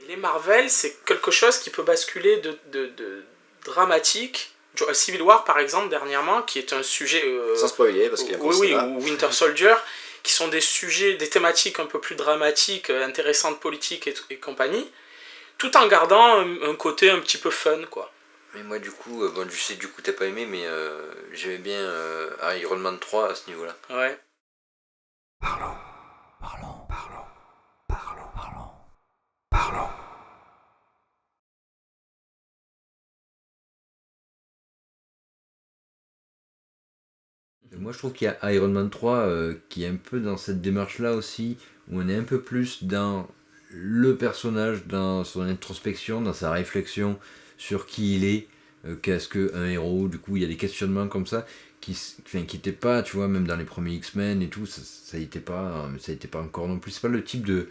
Les Marvel, c'est quelque chose qui peut basculer de dramatique. Civil War, par exemple, dernièrement, qui est un sujet... Sans spoiler, parce qu'il y a oui, ou Winter Soldier, qui sont des sujets, des thématiques un peu plus dramatiques, intéressantes, politiques et compagnie, tout en gardant un côté un petit peu fun, quoi. Mais moi, du coup, je sais, du coup, t'as pas aimé, mais j'aimais bien Iron Man 3 à ce niveau-là. Ouais. Parlons. Moi, je trouve qu'il y a Iron Man 3 qui est un peu dans cette démarche-là aussi, où on est un peu plus dans le personnage, dans son introspection, dans sa réflexion sur qui il est, qu'est-ce qu'un héros. Du coup, il y a des questionnements comme ça qui n'étaient pas, tu vois, même dans les premiers X-Men et tout, ça n'était pas encore non plus. C'est pas le type de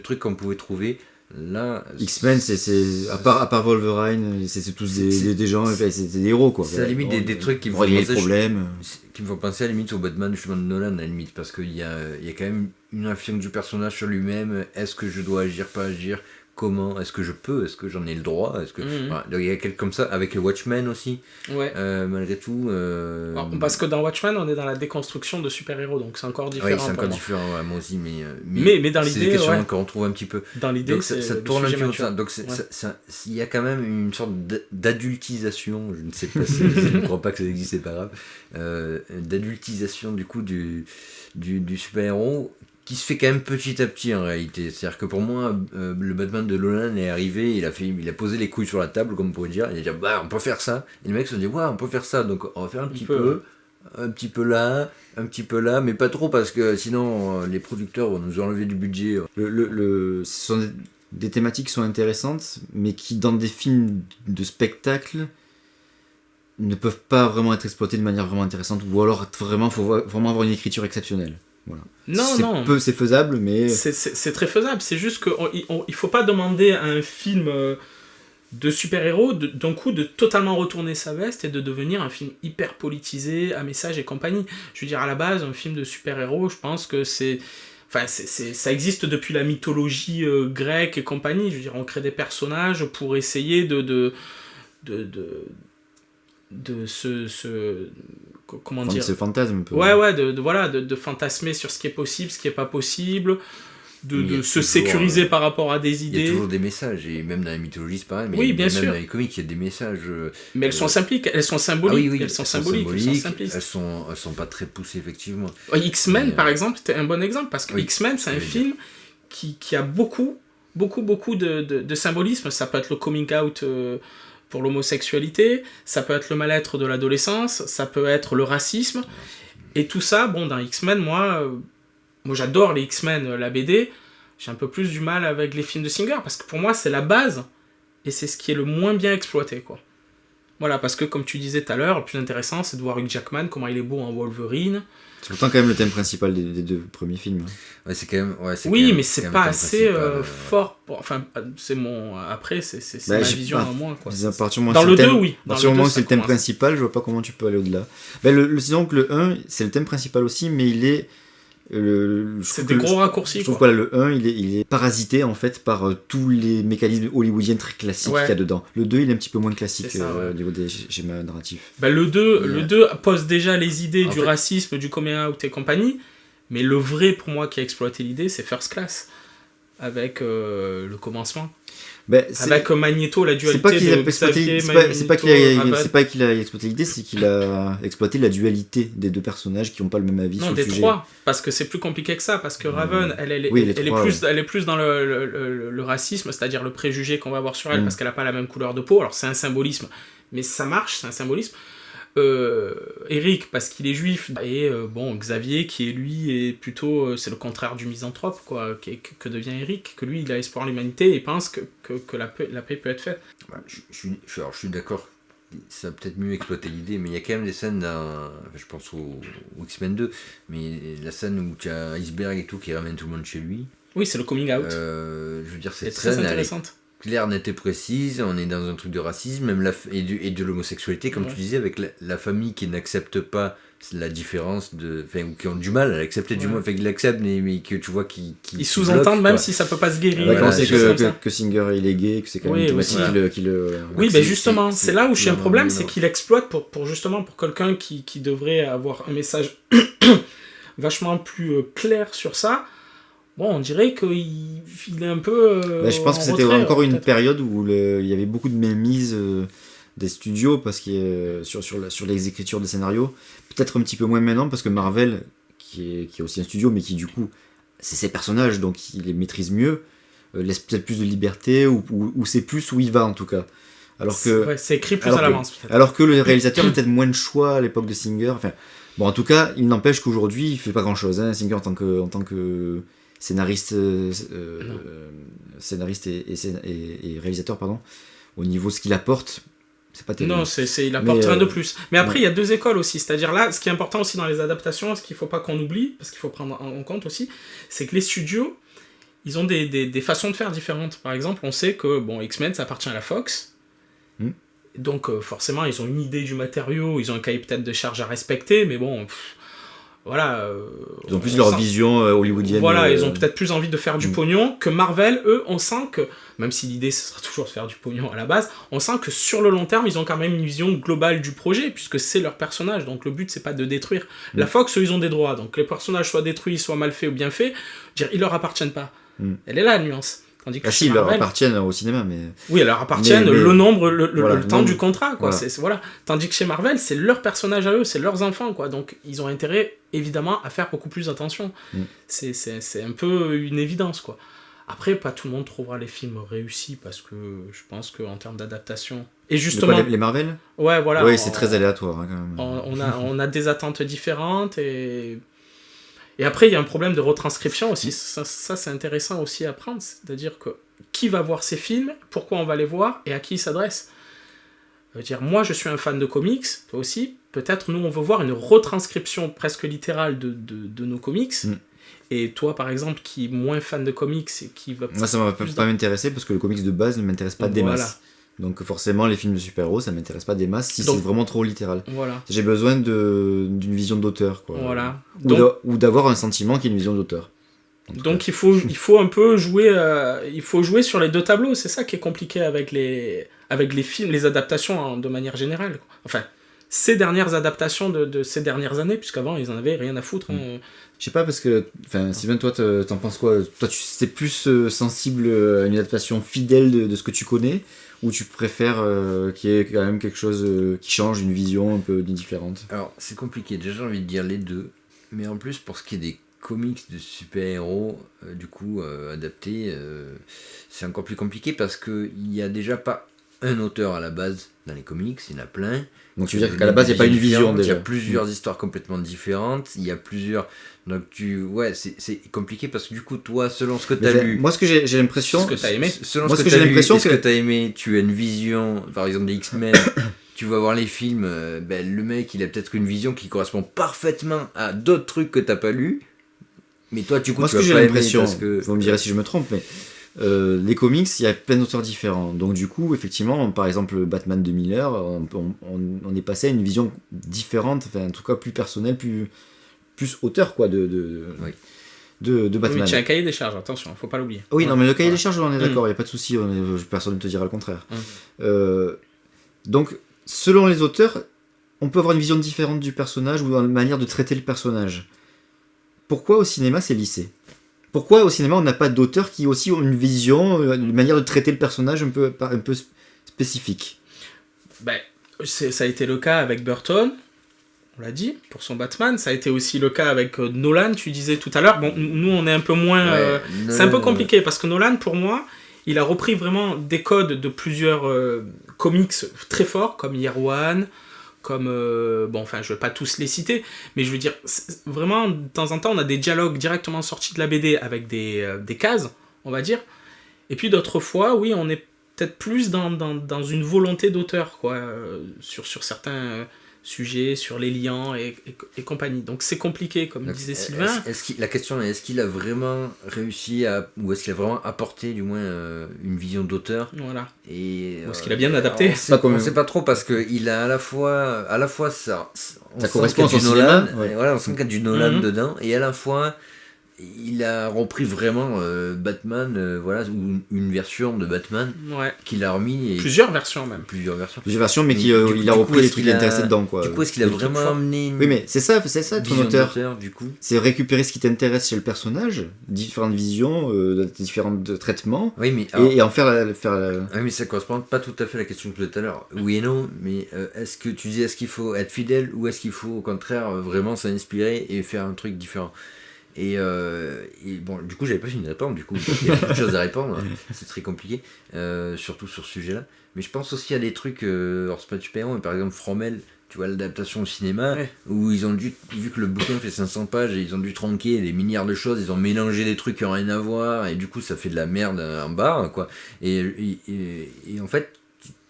truc qu'on pouvait trouver. Là, X-Men, c'est à part Wolverine, c'est tous des gens, c'est des héros, quoi. C'est à la limite des trucs qui me font penser à la limite au Batman justement de Nolan, à la limite, parce qu'il y a quand même une influence du personnage sur lui-même. Est-ce que je dois agir, pas agir? Comment? Est-ce que je peux? Est-ce que j'en ai le droit? Voilà, il y a quelques comme ça, avec Watchmen aussi, ouais. Malgré tout. Parce que dans Watchmen, on est dans la déconstruction de super-héros, donc c'est encore différent. Oui, c'est encore différent, ouais, moi aussi, mais dans l'idée, c'est des questions qu'on retrouve un petit peu. Dans l'idée, donc, ça tourne un petit peu ça. Donc il y a quand même une sorte d'adultisation, je ne sais pas si je ne crois pas que ça existe, c'est pas grave, d'adultisation du coup du super-héros, qui se fait quand même petit à petit en réalité. C'est-à-dire que pour moi, le Batman de Nolan est arrivé, il a posé les couilles sur la table, comme on pourrait dire, il a dit bah on peut faire ça. Et les mecs se sont dit ouais, on peut faire ça, donc on va faire un petit peu là, mais pas trop, parce que sinon les producteurs vont nous enlever du budget. Ce sont des thématiques qui sont intéressantes, mais qui dans des films de spectacle ne peuvent pas vraiment être exploitées de manière vraiment intéressante, ou alors vraiment faut vraiment avoir une écriture exceptionnelle. Voilà. C'est faisable, mais... C'est très faisable, c'est juste qu'il faut pas demander à un film de super-héros d'un coup de totalement retourner sa veste et de devenir un film hyper politisé, à message et compagnie. Je veux dire, à la base, un film de super-héros, je pense que ça existe depuis la mythologie grecque et compagnie. Je veux dire, on crée des personnages pour essayer comment dire, ce fantasme un peu. de fantasmer sur ce qui est possible, ce qui est pas possible, de se sécuriser par rapport à des idées. Il y a toujours des messages, et même dans la mythologie c'est pareil, mais oui, bien même sûr. dans les comics il y a des messages. Mais elles sont symboliques. Elles sont symboliques. Elles sont pas très poussées, effectivement. X-Men, par exemple, c'était un bon exemple, parce que X-Men, c'est un film qui a beaucoup de symbolisme. Ça peut être le coming out pour l'homosexualité, ça peut être le mal-être de l'adolescence, ça peut être le racisme, et tout ça, dans X-Men, moi j'adore les X-Men, la BD, j'ai un peu plus du mal avec les films de Singer, parce que pour moi c'est la base, et c'est ce qui est le moins bien exploité, quoi. Voilà, parce que comme tu disais tout à l'heure, le plus intéressant c'est de voir Hugh Jackman, comment il est beau en Wolverine. C'est pourtant quand même le thème principal des deux premiers films. Ouais, c'est quand même. Oui, mais c'est pas assez fort. Enfin, c'est mon. Après, c'est ma vision à moi, quoi. Dans le 2, oui. À partir du moment où c'est le thème principal, je vois pas comment tu peux aller au-delà. Disons que le 1, c'est le thème principal aussi, mais il est. C'est des gros raccourcis. Je trouve que le 1 il est parasité en fait par tous les mécanismes hollywoodiens très classiques qu'il y a dedans. Le 2 il est un petit peu moins classique au niveau des schémas narratifs. Le 2 pose déjà les idées du racisme, du coming out et compagnie, mais le vrai pour moi qui a exploité l'idée c'est First Class, avec le commencement. Avec Magneto, la dualité c'est pas qu'il a exploité l'idée, c'est qu'il a exploité la dualité des deux personnages qui n'ont pas le même avis sur le sujet. Non, des trois, parce que c'est plus compliqué que ça, parce que Raven, elle est plus dans le racisme, c'est-à-dire le préjugé qu'on va avoir sur elle, parce qu'elle n'a pas la même couleur de peau. Alors c'est un symbolisme, mais ça marche, c'est un symbolisme. Eric parce qu'il est juif, et Xavier qui est plutôt c'est le contraire du misanthrope, quoi, que devient Eric, que lui il a espoir en l'humanité et pense que la paix peut être faite. Je suis d'accord, ça a peut-être mieux exploité l'idée, mais il y a quand même des scènes je pense au X-Men 2, mais la scène où tu as Iceberg et tout qui ramène tout le monde chez lui, oui, c'est le coming out, je veux dire, cette très scène intéressante, claire, nette et précise. On est dans un truc de racisme, même et de l'homosexualité, comme tu disais, avec la famille qui n'accepte pas la différence ou qui ont du mal à l'accepter, du moins, qu'ils l'acceptent, mais que tu vois ils sous-entendent même si ça peut pas se guérir. Quand c'est que Singer il est gay, que c'est quand même une thématique qui le... Oui, ben justement, c'est là où j'ai un problème, c'est qu'il exploite pour quelqu'un qui devrait avoir un message vachement plus clair sur ça. Bon, on dirait qu'il est un peu. Je pense que c'était encore une période où il y avait beaucoup de mémises des studios parce que sur les écritures des scénarios. Peut-être un petit peu moins maintenant parce que Marvel, qui est aussi un studio, mais qui du coup, c'est ses personnages, donc il les maîtrise mieux, laisse peut-être plus de liberté ou c'est plus où il va en tout cas. C'est écrit plus à l'avance. Alors que le réalisateur a peut-être moins de choix à l'époque de Singer. Enfin, bon, en tout cas, il n'empêche qu'aujourd'hui, il fait pas grand-chose. Hein, Singer en tant que scénariste et réalisateur, au niveau de ce qu'il apporte, c'est pas terrible. Non, il apporte rien de plus. Mais après, il y a deux écoles aussi. C'est-à-dire là, ce qui est important aussi dans les adaptations, ce qu'il faut pas qu'on oublie, parce qu'il faut prendre en compte aussi, c'est que les studios, ils ont des façons de faire différentes. Par exemple, on sait que X-Men, ça appartient à la Fox. Donc forcément, ils ont une idée du matériau, ils ont un cahier peut-être de charge à respecter, mais bon... Voilà, ils ont plus leur vision hollywoodienne. Voilà, ils ont peut-être plus envie de faire du pognon que Marvel. Eux, on sent que, même si l'idée ce sera toujours de faire du pognon à la base, on sent que sur le long terme, ils ont quand même une vision globale du projet, puisque c'est leur personnage. Donc le but, c'est pas de détruire. La Fox, eux, ils ont des droits. Donc les personnages soient détruits, soient mal faits ou bien faits, ils leur appartiennent pas. Elle est là, la nuance. Tandis que ils leur appartiennent au cinéma, mais... Oui, ils leur appartiennent le temps du contrat, quoi. Voilà. Tandis que chez Marvel, c'est leur personnage à eux, c'est leurs enfants, quoi. Donc, ils ont intérêt, évidemment, à faire beaucoup plus attention. C'est un peu une évidence, quoi. Après, pas tout le monde trouvera les films réussis, parce que je pense qu'en termes d'adaptation... Et justement... Les Marvel ? Ouais, voilà. Oui, c'est très aléatoire, hein, quand même. On a des attentes différentes, Et après, il y a un problème de retranscription aussi. Ça c'est intéressant aussi à prendre. C'est-à-dire que qui va voir ces films, pourquoi on va les voir et à qui ils s'adressent. Moi, je suis un fan de comics, toi aussi. Peut-être, nous, on veut voir une retranscription presque littérale de nos comics. Et toi, par exemple, qui est moins fan de comics et qui va... Moi, ça ne va pas m'intéresser parce que le comics de base ne m'intéresse pas des masses. Donc forcément, les films de super-héros, ça m'intéresse pas des masses si c'est vraiment trop littéral. Voilà. J'ai besoin d'une vision d'auteur, quoi. Voilà. Ou d'avoir un sentiment qui est une vision d'auteur. Donc il faut un peu jouer, jouer sur les deux tableaux. C'est ça qui est compliqué avec les films, les adaptations de manière générale. Enfin, ces dernières adaptations de ces dernières années, puisqu'avant ils en avaient rien à foutre. Je sais pas, parce que, Sylvain, toi, t'en penses quoi ? Toi, tu es plus sensible à une adaptation fidèle de ce que tu connais, ou tu préfères qu'il y ait quand même quelque chose qui change, une vision un peu différente ? Alors, c'est compliqué. Déjà, j'ai envie de dire les deux. Mais en plus, pour ce qui est des comics de super-héros, adaptés, c'est encore plus compliqué parce qu'il n'y a déjà pas un auteur à la base dans les comics, il y en a plein. Donc tu veux dire qu'à la base, il n'y a pas une vision déjà. Il y a plusieurs histoires complètement différentes, il y a plusieurs... Donc c'est compliqué parce que du coup, toi, selon ce que tu as lu... Moi, ce que j'ai l'impression... Ce que tu as aimé. Selon ce que tu as lu et ce que tu as aimé, tu as une vision, par exemple des X-Men, tu vas voir les films, le mec, il a peut-être une vision qui correspond parfaitement à d'autres trucs que tu n'as pas lus, mais toi, du coup, tu vas pas aimer parce que... Vous me direz si je me trompe, mais... les comics, il y a plein d'auteurs différents. Donc du coup, effectivement, par exemple, Batman de Miller, on est passé à une vision différente, en tout cas plus personnelle, plus auteur quoi, de Batman. Oui, tu as un cahier des charges, attention, faut pas l'oublier. Oui, non, mais le cahier des charges, on est d'accord, il n'y a pas de souci, personne ne te dira le contraire. Donc, selon les auteurs, on peut avoir une vision différente du personnage ou une manière de traiter le personnage. Pourquoi au cinéma c'est lissé ? Pourquoi au cinéma on n'a pas d'auteurs qui aussi ont une vision, une manière de traiter le personnage un peu spécifique ? Ça a été le cas avec Burton, on l'a dit, pour son Batman. Ça a été aussi le cas avec Nolan, tu disais tout à l'heure. Bon, nous on est un peu moins... c'est un peu compliqué parce que Nolan, pour moi, il a repris vraiment des codes de plusieurs comics très forts, comme Year One, comme... je vais pas tous les citer, mais je veux dire, vraiment, de temps en temps, on a des dialogues directement sortis de la BD avec des cases, on va dire. Et puis d'autres fois, oui, on est peut-être plus dans une volonté d'auteur, quoi, sur certains sujet, sur les liens et compagnie. Donc c'est compliqué, comme Donc, disait Sylvain. La question est, est-ce qu'il a vraiment réussi ou est-ce qu'il a vraiment apporté du moins une vision d'auteur Voilà. et Ou est-ce qu'il a bien adapté? On sait pas trop parce qu'il a à la fois ça correspond qu'il y a au du cinéma, Nolan, ouais. voilà, on sent qu'il y a du Nolan Mhm. dedans, et à la fois il a repris vraiment Batman, voilà, ou une version de Batman Ouais. qu'il a remis, et Plusieurs versions même. plusieurs versions. Plusieurs versions, mais Mais il du a coup, repris les est-ce trucs qu'il a- intéressés dedans, quoi. Du coup, est-ce qu'il a Le truc vraiment fort. amené une Oui, mais c'est ça ton vision auteur. d'auteur, du coup? C'est récupérer ce qui t'intéresse chez le personnage, différentes visions, différents traitements, Oui, mais alors, et en faire la... oui, mais ça correspond pas tout à fait à la question que je posais tout à l'heure. Oui et non, mais est-ce que tu dis est-ce qu'il faut être fidèle ou est-ce qu'il faut au contraire vraiment s'inspirer et faire un truc différent? Et bon, du coup, j'avais pas fini de répondre, du coup, il y a beaucoup de choses à répondre, c'est très compliqué, surtout sur ce sujet-là. Mais je pense aussi à des trucs, alors c'est pas de super-héros, mais par exemple Fromel, tu vois, l'adaptation au cinéma, Ouais. où ils ont dû, vu que le bouquin fait 500 pages, et ils ont dû tronquer des milliards de choses, ils ont mélangé des trucs qui n'ont rien à voir, et du coup, ça fait de la merde en bas, quoi. Et en fait,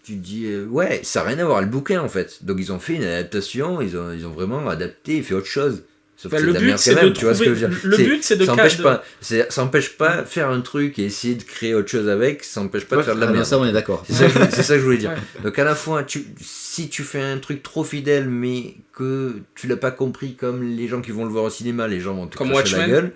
tu te dis, ouais, ça n'a rien à voir, le bouquin, en fait. Donc, ils ont fait une adaptation, ils ont vraiment adapté et fait autre chose. Sauf Bah, que le c'est de la but, merde c'est quand de même, tu vois ce que je veux trouver- dire. le but, c'est de ça empêche cadre- ça empêche pas faire un truc et essayer de créer autre chose avec, ça empêche pas de faire de la Ah, merde. ça, on est d'accord. C'est ça que je voulais dire. Ouais. Donc à la fois, si tu fais un truc trop fidèle, mais que tu l'as pas compris comme les gens qui vont le voir au cinéma, les gens vont te Comme cracher la Watchmen. gueule.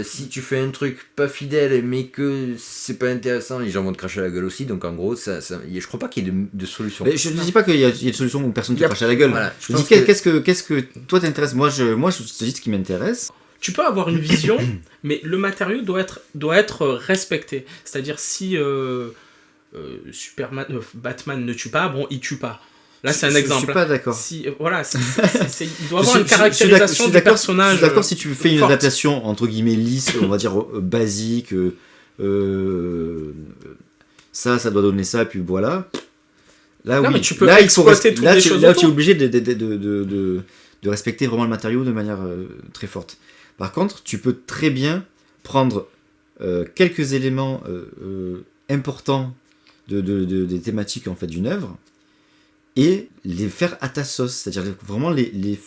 Si tu fais un truc pas fidèle, mais que c'est pas intéressant, les gens vont te cracher la gueule aussi. Donc en gros, je crois pas qu'il y ait de solution. Mais je ne dis pas qu'il y a de solution où personne te crache à la gueule. Voilà, je dis qu'est-ce que toi t'intéresse. Moi je te dis ce qui m'intéresse. Tu peux avoir une vision, mais le matériau doit être respecté. C'est-à-dire si Batman ne tue pas, bon, il tue pas. Là, c'est un exemple. Je suis pas d'accord. Si, voilà, il doit avoir une caractérisation du personnage. Je suis d'accord si tu fais une forte. adaptation entre guillemets lisse, on va dire basique. Ça doit donner ça, puis voilà. Là, Non, oui. mais tu peux là, exploiter toutes les choses Là, autour. tu es obligé de respecter vraiment le matériau de manière très forte. Par contre, tu peux très bien prendre quelques éléments importants des thématiques en fait d'une œuvre et les faire à ta sauce, c'est-à-dire vraiment les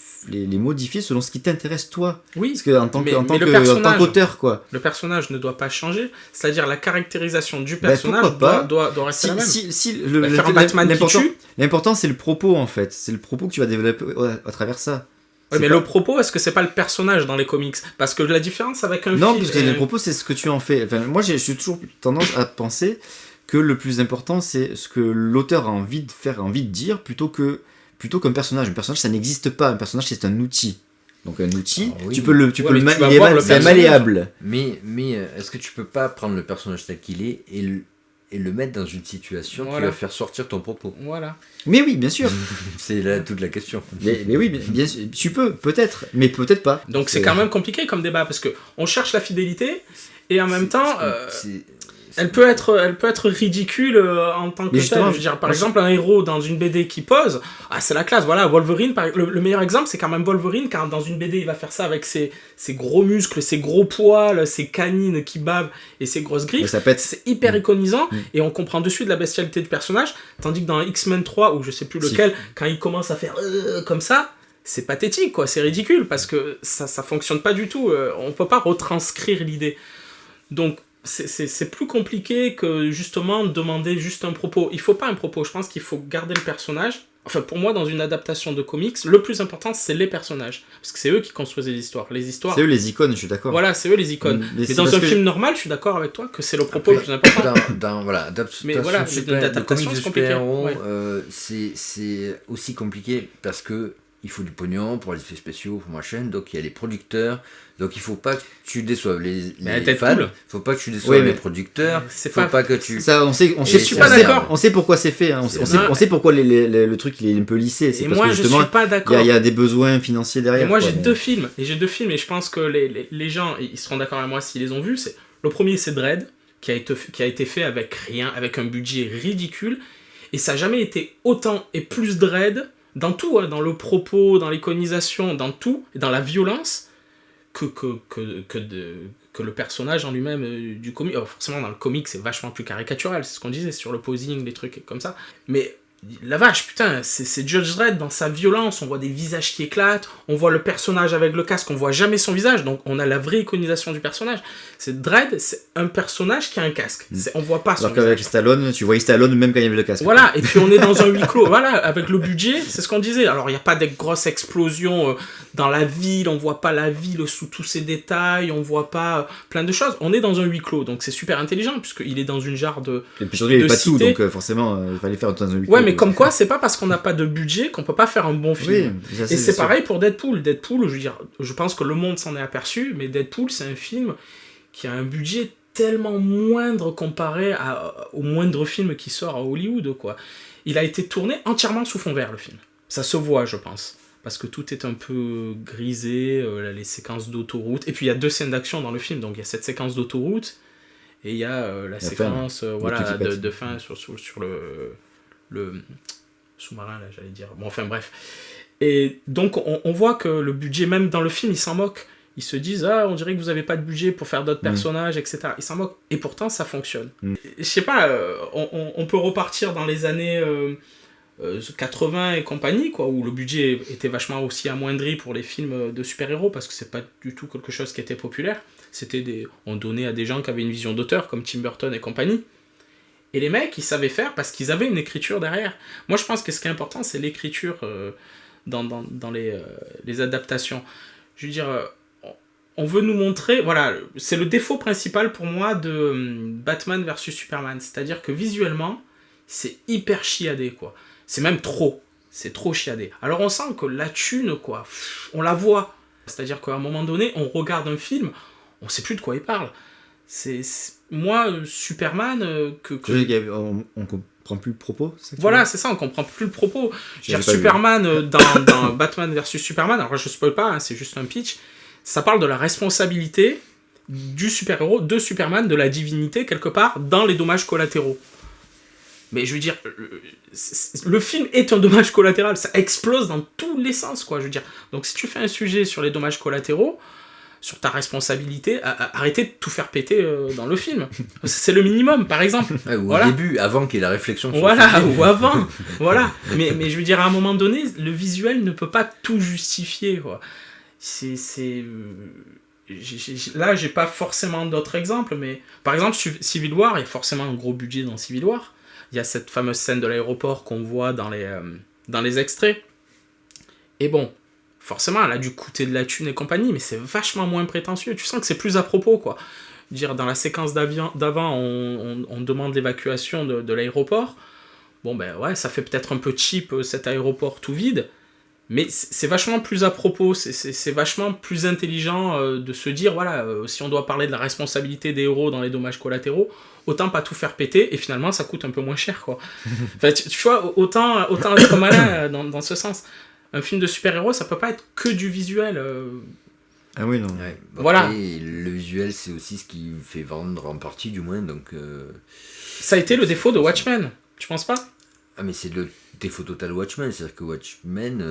modifier selon ce qui t'intéresse toi. Oui, Parce que en tant le personnage- qu'auteur, quoi. le personnage ne doit pas changer. C'est-à-dire la caractérisation du Ben, personnage pourquoi pas. doit rester la même. Faire un Le- Batman qui l'important, tue. l'important, c'est le propos en fait. C'est le propos que tu vas développer à travers ça. Ouais, C'est mais pas- le propos, est-ce que c'est pas le personnage dans les comics? Parce que la différence avec un Non, film... parce que le propos, c'est ce que tu en fais. Enfin, moi, j'ai toujours tendance à penser que le plus important, c'est ce que l'auteur a envie de faire, a envie de dire, plutôt qu'un personnage. Un personnage, ça n'existe pas. Un personnage, c'est un outil. Donc un outil, Ah oui. tu peux le, Ouais, mais tu vas il est voir le c'est personnage. malléable. Mais est-ce que tu peux pas prendre le personnage tel qu'il est et le mettre dans une situation qui Voilà. va faire sortir ton propos? Voilà. Mais oui, bien sûr. C'est là toute la question. mais oui, bien sûr. Tu peux, peut-être, mais peut-être pas. Donc c'est quand même compliqué comme débat, parce que on cherche la fidélité, et en même temps... Elle peut être ridicule en tant que Mais telle. justement, Je veux dire, par exemple, un héros dans une BD qui pose, c'est la classe. Voilà, Wolverine, le meilleur exemple, c'est quand même Wolverine, quand dans une BD, il va faire ça avec ses gros muscles, ses gros poils, ses canines qui bavent et ses grosses griffes. Ça pète. C'est hyper iconisant, et on comprend de suite la bestialité du personnage, tandis que dans X-Men 3, ou je sais plus lequel, quand il commence à faire comme ça, c'est pathétique, quoi, c'est ridicule, parce que ça fonctionne pas du tout, on peut pas retranscrire l'idée. Donc, c'est plus compliqué que justement demander juste un propos. Il faut pas un propos, je pense qu'il faut garder le personnage. Enfin, pour moi, dans une adaptation de comics, le plus important, c'est les personnages. Parce que c'est eux qui construisent les histoires. Les histoires... C'est eux les icônes, je suis d'accord. Voilà, c'est eux les icônes. Mais c'est dans parce un que film normal, je suis d'accord avec toi que c'est le propos le plus important. Voilà, Mais voilà, l'adaptation, de c'est compliqué. super-héros, Ouais. c'est aussi compliqué parce que il faut du pognon pour les effets spéciaux, pour machin, donc il y a les producteurs, donc il faut pas que tu déçoives les fans, cool. faut pas que tu déçoives les producteurs, C'est faut pas... pas que tu... Ça, on sait, Je suis pas d'accord. On sait pourquoi c'est fait. Hein. On sait pourquoi le truc il est un peu lissé. C'est Et parce moi, que je justement, suis pas d'accord. il y a des besoins financiers derrière. Et moi, quoi, j'ai mais- deux films, et je pense que les gens, ils seront d'accord avec moi s'ils les ont vus. Le premier, c'est Dredd, qui a été fait avec rien, avec un budget ridicule, et ça n'a jamais été autant et plus Dredd, dans tout, hein, dans le propos, dans l'iconisation, dans tout, et dans la violence, que le personnage en lui-même du comic. Forcément, dans le comic, c'est vachement plus caricatural, c'est ce qu'on disait sur le posing, les trucs comme ça. Mais La vache, putain, c'est Judge Dredd dans sa violence, on voit des visages qui éclatent, on voit le personnage avec le casque, on voit jamais son visage, donc on a la vraie iconisation du personnage. C'est Dredd, c'est un personnage qui a un casque, on voit pas son Alors qu'avec visage. Stallone, tu voyais Stallone même quand il y avait le casque. Voilà, et puis on est dans un huis clos, voilà, avec le budget, c'est ce qu'on disait. Alors il n'y a pas de grosses explosions dans la ville, on voit pas la ville sous tous ses détails, on voit pas plein de choses. On est dans un huis clos, donc c'est super intelligent, puisqu'il est dans une jarre de... Et puis surtout, il n'y avait pas de sous, cité. donc forcément, il fallait faire dans un huis Ouais, clos, mais comme quoi, c'est pas parce qu'on n'a pas de budget qu'on peut pas faire un bon film. Oui, ça, Et c'est sûr. pareil pour Deadpool. Deadpool, je veux dire, je pense que le monde s'en est aperçu, mais Deadpool, c'est un film qui a un budget tellement moindre comparé au moindre film qui sort à Hollywood, quoi. Il a été tourné entièrement sous fond vert, le film. Ça se voit, je pense. Parce que tout est un peu grisé, les séquences d'autoroute. Et puis il y a 2 scènes d'action dans le film, donc il y a cette séquence d'autoroute, et il y a la séquence de fin sur le sous-marin, là, j'allais dire. Bon, enfin, bref. Et donc, on voit que le budget, même dans le film, ils s'en moquent. Ils se disent, on dirait que vous avez pas de budget pour faire d'autres personnages, etc. Ils s'en moquent. Et pourtant, ça fonctionne. Je sais pas, on peut repartir dans les années 80 et compagnie, quoi, où le budget était vachement aussi amoindri pour les films de super-héros, parce que c'est pas du tout quelque chose qui était populaire. On donnait à des gens qui avaient une vision d'auteur, comme Tim Burton et compagnie. Et les mecs, ils savaient faire parce qu'ils avaient une écriture derrière. Moi, je pense que ce qui est important, c'est l'écriture dans les adaptations. Je veux dire, on veut nous montrer... Voilà, c'est le défaut principal pour moi de Batman versus Superman. C'est-à-dire que visuellement, c'est hyper chiadé, quoi. C'est même trop. C'est trop chiadé. Alors on sent que la thune, quoi, on la voit. C'est-à-dire qu'à un moment donné, on regarde un film, on sait plus de quoi il parle. Moi, Superman, On comprend plus le propos, c'est ça que voilà, tu veux c'est ça, on comprend plus le propos. Je veux dire, pas vu. Superman, dans Batman vs Superman, alors je spoil pas, hein, c'est juste un pitch, ça parle de la responsabilité du super-héros, de Superman, de la divinité, quelque part, dans les dommages collatéraux. Mais je veux dire, le film est un dommage collatéral, ça explose dans tous les sens, quoi, je veux dire. Donc si tu fais un sujet sur les dommages collatéraux, sur ta responsabilité, arrêtez de tout faire péter dans le film. C'est le minimum, par exemple. Ouais, ou voilà. au début, avant qu'il y ait la réflexion sur Voilà, le sujet. ou avant. Voilà. Mais je veux dire, à un moment donné, le visuel ne peut pas tout justifier, quoi. Là, j'ai pas forcément d'autres exemples, mais par exemple, Civil War, il y a forcément un gros budget dans Civil War. Il y a cette fameuse scène de l'aéroport qu'on voit dans les extraits. Et bon, forcément, elle a dû coûter de la thune et compagnie, mais c'est vachement moins prétentieux. Tu sens que c'est plus à propos, quoi. Je veux dire, dans la séquence d'avant, on demande l'évacuation de l'aéroport. Bon, ben ouais, ça fait peut-être un peu cheap, cet aéroport tout vide, mais c'est vachement plus à propos, c'est vachement plus intelligent de se dire, voilà, si on doit parler de la responsabilité des héros dans les dommages collatéraux, autant pas tout faire péter, et finalement, ça coûte un peu moins cher, quoi. Enfin, tu vois, autant être malin dans ce sens. Un film de super-héros, ça peut pas être que du visuel. Ah oui, non. Ouais. Voilà. Et le visuel, c'est aussi ce qui fait vendre en partie, du moins. Donc, Ça a été le défaut de Watchmen, tu penses pas ? Ah, mais c'est le défaut total Watchmen. C'est-à-dire que Watchmen,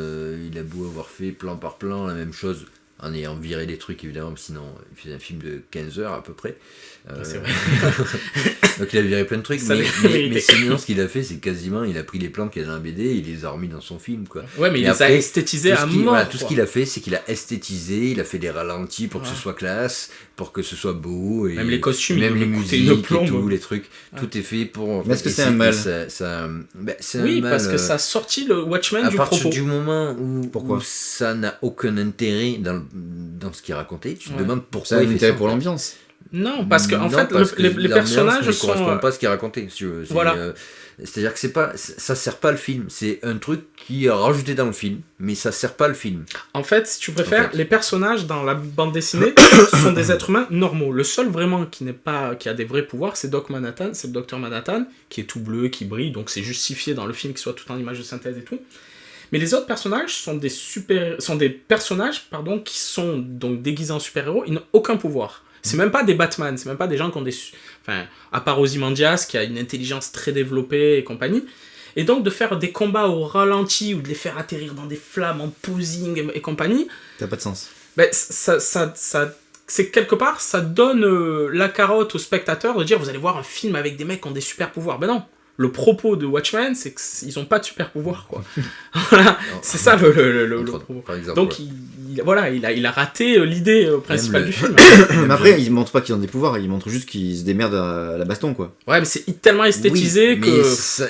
il a beau avoir fait plan par plan la même chose, en ayant viré des trucs, évidemment, sinon il faisait un film de 15 heures à peu près. C'est vrai. Donc il a viré plein de trucs, Ça mais vérité. sinon ce qu'il a fait, c'est quasiment, il a pris les plans qu'il y a dans la BD et il les a remis dans son film, quoi. Ouais, mais Et il les a après, esthétisés à mort. tout ce qu'il a fait, c'est qu'il a esthétisé, il a fait des ralentis pour que ce soit classe, pour que ce soit beau. Et Même les costumes, même ils les devaient coûter musiques une plombe. et tout, les trucs, tout est fait pour... Mais est-ce que et c'est un mal c'est Oui, un mal, parce que ça a sorti le Watchmen à du partir propos. du moment Pourquoi où ça n'a aucun intérêt dans ce qu'il racontait, tu te Ouais. demandes pourquoi Ça a il un fait intérêt ça, pour en fait. l'ambiance. Non, parce que en Non, fait, parce que les l'ambiance personnages ne sont... correspond pas à ce qui est raconté, si tu veux. Voilà. C'est-à-dire que ça sert pas le film. C'est un truc qui est rajouté dans le film, mais ça sert pas le film. En fait, si tu préfères, En fait. les personnages dans la bande dessinée sont des êtres humains normaux. Le seul vraiment qui a des vrais pouvoirs, c'est Doc Manhattan, c'est le docteur Manhattan, qui est tout bleu, qui brille, donc c'est justifié dans le film qu'il soit tout en image de synthèse et tout. Mais les autres personnages sont des personnages qui sont donc déguisés en super-héros, ils n'ont aucun pouvoir. C'est même pas des Batman, c'est même pas des gens qui ont des... Enfin, à part Ozymandias, qui a une intelligence très développée et compagnie. Et donc de faire des combats au ralenti ou de les faire atterrir dans des flammes en posing et compagnie, Ça n'a pas de sens. ben, c'est quelque part, ça donne la carotte au spectateur de dire, vous allez voir un film avec des mecs qui ont des super pouvoirs. Ben non, le propos de Watchmen, c'est qu'ils ont pas de super pouvoir, quoi. Voilà, c'est ça le propos. Par exemple, Donc il a raté l'idée principale du film. Mais après, ils montrent pas qu'ils ont des pouvoirs, ils montrent juste qu'ils se démerdent à la baston, quoi. Ouais, mais c'est tellement esthétisé oui, que... mais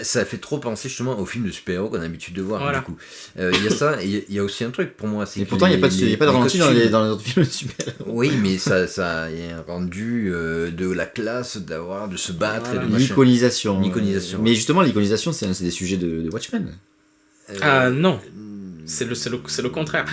ça fait trop penser justement aux films de super-héros qu'on a l'habitude de voir, Voilà. du coup. Il y a ça, et il y a aussi un truc pour moi, c'est Et que pourtant, il n'y a pas de ralenti dans costumes- les autres films de super. Oui, mais ça y a un rendu de la classe, de se battre Voilà. et de machin. L'iconisation. L'iconisation. Mais justement, l'iconisation, c'est des sujets de Watchmen. Non. C'est le contraire.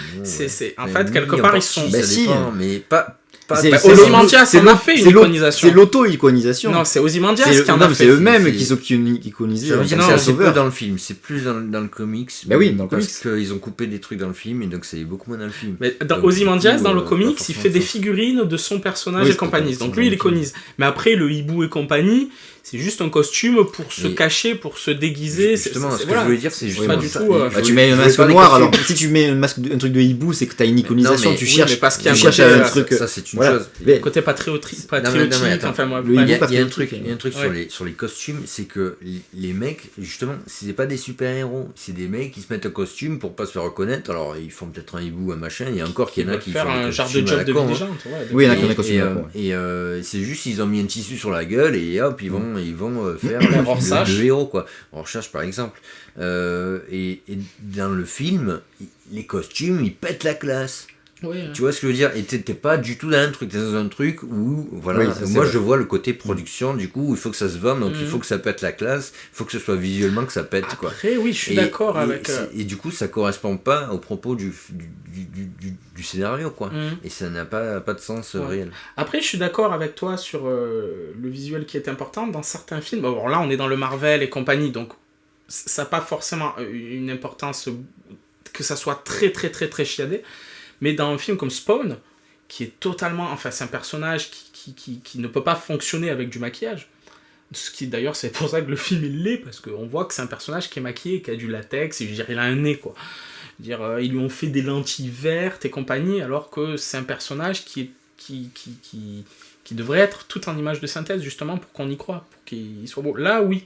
En fait, Oui, quelque en part, ils partie, sont... Bah, ça si. dépend, mais pas Ozymandias en a fait une iconisation. C'est l'auto-iconisation. Non, c'est Ozymandias qui en a fait. C'est eux-mêmes c'est- qui sont iconisés. J'allais dire, Non, c'est un c'est peu dans le film, c'est plus dans le comics. Bah oui, dans le parce qu'ils ont coupé des trucs dans le film et donc c'est beaucoup moins dans le film. Mais dans Donc, Ozymandias, du coup, dans le pas comics, il forcément fait des ça. figurines de son personnage Oui, et compagnie. c'est Donc pas lui, il forcément iconise. Mais après, le hibou et compagnie, c'est juste un costume pour se Et- cacher, pour se déguiser. Justement, ce que voilà. je voulais dire, c'est pas justement du ça. tout, Bah, tu mets un masque noir, alors si tu mets un truc de hibou, c'est que t'as une iconisation, mais- tu oui, cherches, mais parce qu'il y a tu un cherches côté, un truc. Ça, c'est une voilà. chose. Mais- Côté patriotique, attends. enfin moi. Le bref. hibou, Il y a un patriotique, truc Ouais. sur les costumes, c'est que les mecs, justement, c'est pas des super-héros, c'est des mecs qui se mettent un costume pour pas se faire reconnaître. Alors ils font peut-être un hibou, un machin, il y a encore qu'il y en a qui faire font des un genre de costumes à job la de con, hein. vigilante. Ouais, Oui, il y en a qui ont des Et, costumes. à la con, ouais. c'est juste ils ont mis un tissu sur la gueule et hop ils vont faire Rorschach. le héros quoi. Rorschach par exemple. Et dans le film les costumes ils pètent la classe. Ouais. Tu vois ce que je veux dire? Et t'es pas du tout dans un truc, t'es dans un truc où, voilà, Oui, ça, c'est moi vrai. je vois le côté production, du coup, il faut que ça se vende, donc il faut que ça pète la classe, il faut que ce soit visuellement que ça pète, quoi. Après, oui, je suis d'accord avec... Et du coup, ça correspond pas au propos du scénario, quoi. Et ça n'a pas de sens réel. Après, je suis d'accord avec toi sur le visuel qui est important. Dans certains films, bon, là, on est dans le Marvel et compagnie, donc ça n'a pas forcément une importance que ça soit très, très, très, très chiadé. Mais dans un film comme Spawn, qui est totalement... Enfin, c'est un personnage qui ne peut pas fonctionner avec du maquillage. Ce qui, d'ailleurs, c'est pour ça que le film, il l'est, parce qu'on voit que c'est un personnage qui est maquillé, qui a du latex, et je veux dire, il a un nez, quoi. Je veux dire, ils lui ont fait des lentilles vertes et compagnie, alors que c'est un personnage qui devrait être tout en image de synthèse, justement, pour qu'on y croit, pour qu'il soit beau. Là, oui.